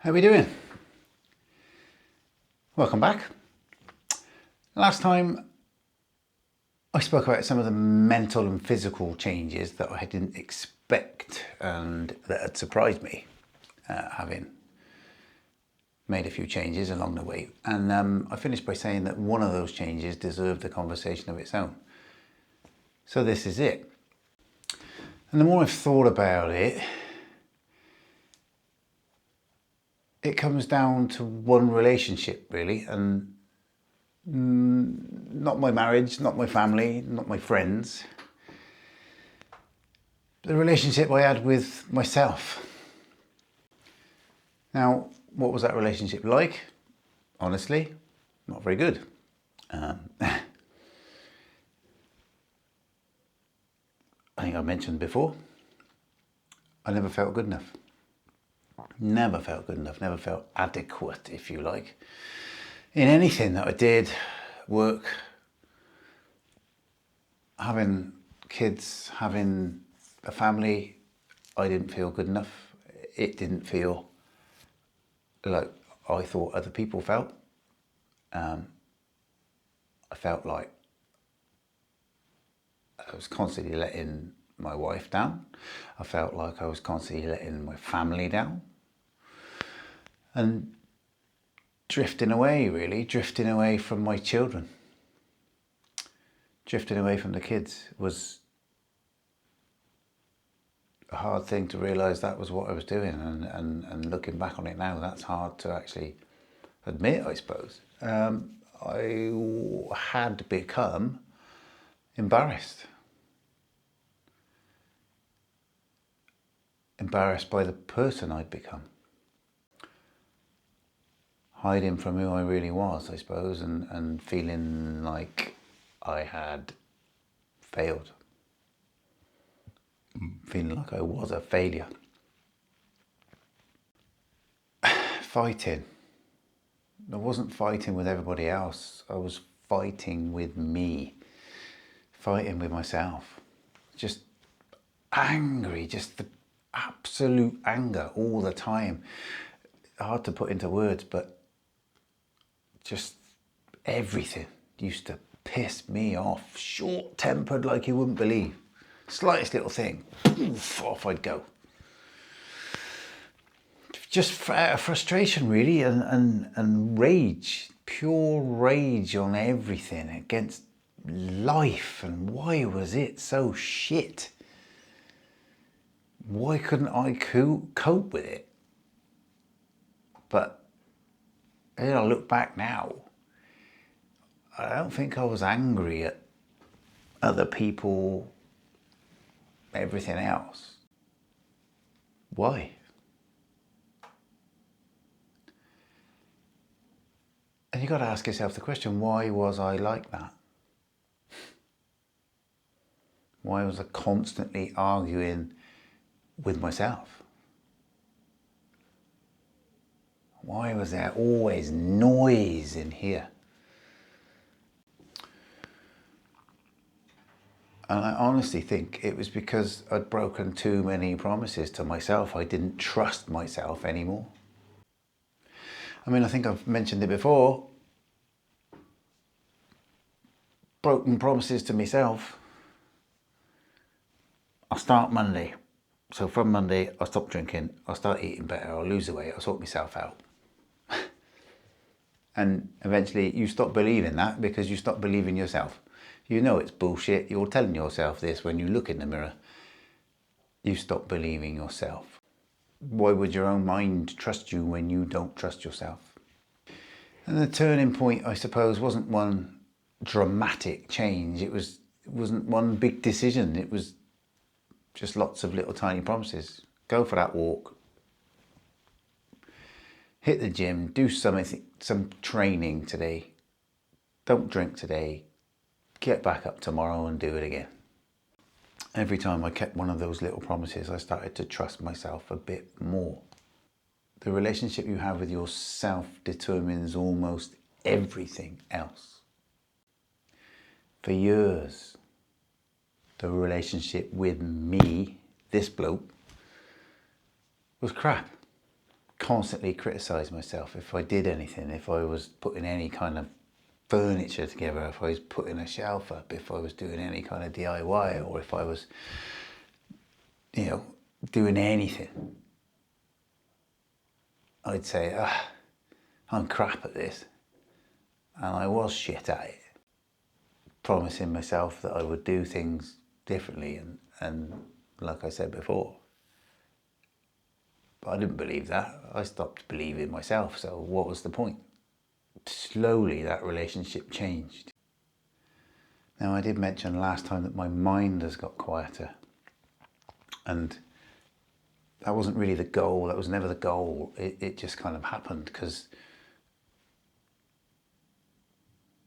How are we doing? Welcome back. Last time I spoke about some of the mental and physical changes that I didn't expect and that had surprised me, having made a few changes along the way. And I finished by saying that one of those changes deserved a conversation of its own. So this is it. And the more I've thought about it, it comes down to one relationship really, and not my marriage, not my family, not my friends. The relationship I had with myself. Now, what was that relationship like? Honestly, not very good. I think I mentioned before, I never felt good enough. Never felt good enough, never felt adequate, if you like, in anything that I did, work, having kids, having a family. I didn't feel good enough. It didn't feel like I thought other people felt. I felt like I was constantly letting my wife down. I felt like I was constantly letting my family down. And drifting away, really, drifting away from my children. Drifting away from the kids was a hard thing to realise that was what I was doing. And looking back on it now, that's hard to actually admit, I suppose. I had become embarrassed. Embarrassed by the person I'd become. Hiding from who I really was, I suppose, and feeling like I had failed. Feeling like I was a failure. Fighting. I wasn't fighting with everybody else. I was fighting with me. Fighting with myself. Just angry, just the absolute anger all the time. Hard to put into words, but just everything used to piss me off. Short-tempered like you wouldn't believe. Slightest little thing, poof, off I'd go. Just out of frustration really, and rage. Pure rage on everything against life. And why was it so shit? Why couldn't I cope with it? But I look back now, I don't think I was angry at other people, everything else. Why? And you've got to ask yourself the question, why was I like that? Why was I constantly arguing with myself? Why was there always noise in here? And I honestly think it was because I'd broken too many promises to myself. I didn't trust myself anymore. I mean, I think I've mentioned it before. Broken promises to myself. I'll start Monday. So from Monday, I'll stop drinking, I'll start eating better, I'll lose the weight, I'll sort myself out. And eventually you stop believing that because you stop believing yourself. You know it's bullshit. You're telling yourself this when you look in the mirror. You stop believing yourself. Why would your own mind trust you when you don't trust yourself? And the turning point, I suppose, wasn't one dramatic change. It wasn't one big decision. It was just lots of little tiny promises. Go for that walk. Hit the gym, do some training today. Don't drink today. Get back up tomorrow and do it again. Every time I kept one of those little promises, I started to trust myself a bit more. The relationship you have with yourself determines almost everything else. For years, the relationship with me, this bloke, was crap. constantly criticise myself if I did anything, if I was putting any kind of furniture together, if I was putting a shelf up, if I was doing any kind of DIY, or if I was, doing anything. I'd say, I'm crap at this. And I was shit at it. Promising myself that I would do things differently, and like I said before. But I didn't believe that. I stopped believing myself, so what was the point? Slowly that relationship changed. Now, I did mention last time that my mind has got quieter, and that wasn't really the goal. That was never the goal. It just kind of happened because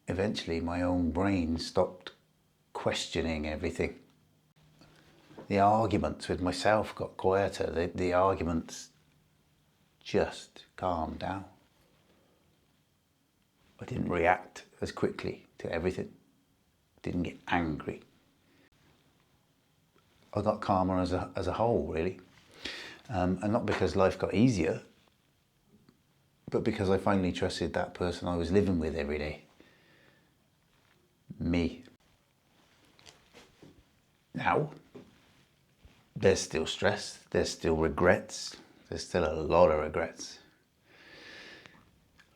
eventually my own brain stopped questioning everything. The arguments with myself got quieter. The arguments just calmed down. I didn't react as quickly to everything. Didn't get angry. I got calmer as a whole, really. And not because life got easier, but because I finally trusted that person I was living with every day. Me. Now, there's still stress, there's still regrets, there's still a lot of regrets.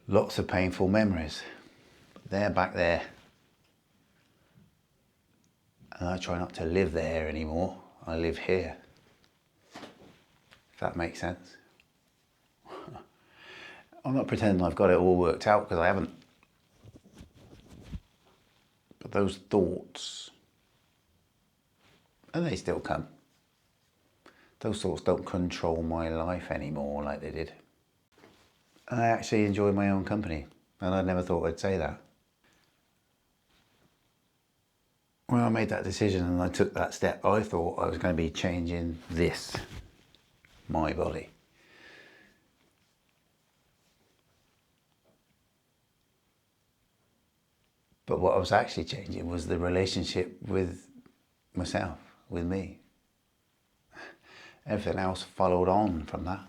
Lots of painful memories. But they're back there. And I try not to live there anymore. I live here. If that makes sense. I'm not pretending I've got it all worked out, because I haven't. But those thoughts, and they still come. Those thoughts don't control my life anymore like they did. And I actually enjoy my own company, and I never thought I'd say that. When I made that decision and I took that step, I thought I was going to be changing this, my body. But what I was actually changing was the relationship with myself, with me. Everything else followed on from that.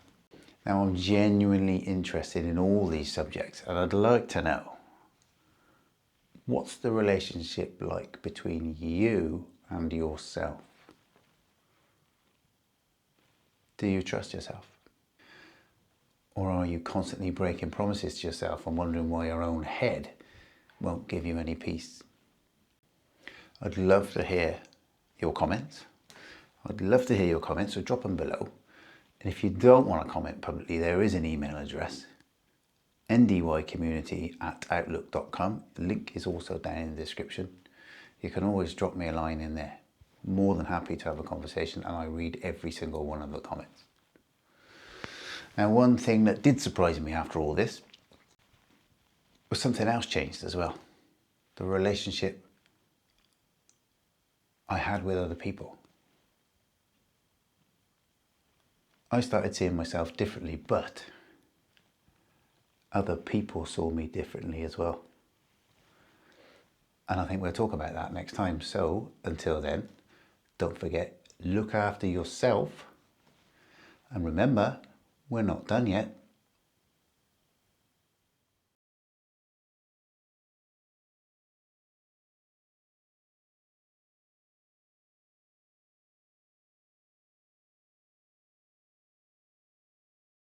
Now, I'm genuinely interested in all these subjects, and I'd like to know, what's the relationship like between you and yourself? Do you trust yourself? Or are you constantly breaking promises to yourself and wondering why your own head won't give you any peace? I'd love to hear your comments. So drop them below. And if you don't want to comment publicly, there is an email address, ndycommunity@outlook.com. The link is also down in the description. You can always drop me a line in there. More than happy to have a conversation, and I read every single one of the comments. Now, one thing that did surprise me after all this was something else changed as well. The relationship I had with other people. I started seeing myself differently, but other people saw me differently as well. And I think we'll talk about that next time. So until then, don't forget, look after yourself. And remember, we're not done yet.